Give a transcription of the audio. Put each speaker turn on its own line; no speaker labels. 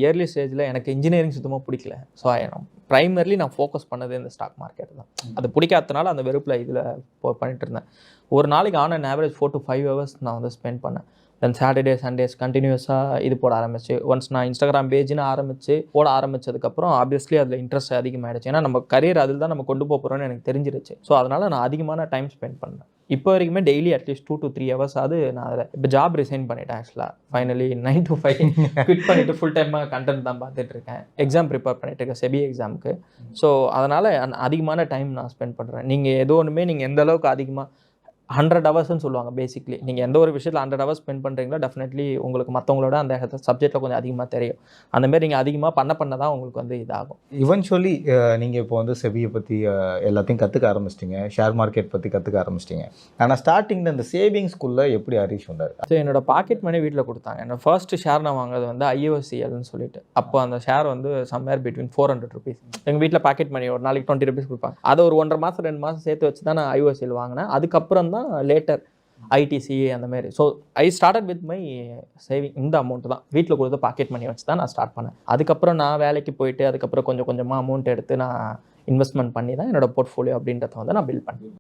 Yearly ஸ்டேஜில் எனக்கு engineering சுத்தமாக பிடிக்கல. ஸோ ப்ரைமர்லி நான் ஃபோக்கஸ் பண்ணது இந்த ஸ்டாக் மார்க்கெட் தான். அது பிடிக்காதனால அந்த வெறுப்பில் இதில் பண்ணிட்டு இருந்தேன். ஒரு நாளைக்கு on and average 4 to 5 hours நான் வந்து ஸ்பெண்ட் பண்ணேன். தென் சாட்டர்டே சண்டேஸ் கண்டினியூஸாக இது போட ஆரம்பிச்சு. ஒன்ஸ் நான் இன்ஸ்டாகிராம் பேஜ்னு போட ஆரம்பிச்சதுக்கப்புறம் ஆப்வியஸ்லி அதில் இன்ட்ரெஸ்ட் அதிகமாகிடுச்சு. ஏன்னா நம்ம கரியர் அதில் தான் நம்ம கொண்டு போகிறோம்னு எனக்கு தெரிஞ்சிருச்சு. ஸோ அதனால் நான் அதிகமான டைம் ஸ்பெண்ட் பண்ணேன். இப்போ வரைக்குமே டெய்லி அட்லீஸ்ட் 2 to 3 hours ஆகுது. நான் அதில் இப்போ ஜாப் ரிசைன் பண்ணிட்டேன். ஆக்சுவலாக ஃபைனலி 9 to 5 குவிட் பண்ணிவிட்டு ஃபுல் டைமாக கண்டென்ட் தான் பார்த்துட்டு இருக்கேன். எக்ஸாம் ப்ரிப்பேர் பண்ணிட்டு இருக்கேன், செபி எக்ஸாமுக்கு. ஸோ அதனால் அதிகமான டைம் நான் ஸ்பெண்ட் பண்ணுறேன். நீங்கள் ஏதோ ஒன்றுமே நீங்கள் எந்த அளவுக்கு அதிகமாக 100 ஹவர்ஸ்ன்னு சொல்லுவாங்க பேசிக்லி. நீங்கள் எந்த ஒரு விஷயத்தில் 100 ஹவர்ஸ் ஸ்பெண்ட் பண்ணுறீங்களோ டெஃபினெட்லி உங்களுக்கு மற்றவங்களோட அந்த சப்ஜெக்ட்டில் கொஞ்சம் அதிகமாக தெரியும். அந்தமாரி நீங்கள் அதிகமாக பண்ண தான் உங்களுக்கு வந்து இதாகும்.
இவென்ச்சுவலி நீங்கள் இப்போ வந்து செபியை பற்றி எல்லாத்தையும் கற்றுக்க ஆரம்பிச்சிட்டிங்க, ஷேர் மார்க்கெட் பற்றி கற்றுக்க ஆரம்பிச்சிட்டிங்க. ஆனால் ஸ்டார்டிங்கில் இந்த சேவிங்ஸ்குள்ளே எப்படி ஹரிஷ் வந்தார்?
ஸோ என்னோட பாக்கெட் மணி வீட்டில் கொடுத்தாங்க. என்னோட ஃபர்ஸ்ட் ஷேர் நான் வாங்குறது வந்து IOCLன்னு சொல்லிட்டு. அப்போ அந்த ஷேர் வந்து சம்வேர் பிட்வீன் 400 rupees. எங்கள் வீட்டில் பாக்கெட் மணி ஒரு நாளைக்கு 20 rupees கொடுப்பாங்க. அதை ஒரு 1.5 மாதம் 2 மாதம் சேர்த்து வச்சு தான் நான் IOCL வாங்கினேன். அதுக்கப்புறம் தான் லேட்டர் ITCA அந்த மாதிரி. So I started with my saving. இந்த அமௌண்ட் தான் வீட்டில் கொடுத்த பாக்கெட் மணி வச்சு தான் நான் ஸ்டார்ட் பண்ணேன். அதுக்கப்புறம் நான் வேலைக்கு போயிட்டு அதுக்கப்புறம் கொஞ்சம் கொஞ்சமாக அமௌண்ட் எடுத்து நான் இன்வெஸ்ட்மெண்ட் பண்ணி தான் என்னோட போர்ட்ஃபோலியோ அப்படின்றத வந்து நான் பில்ட் பண்ணேன்.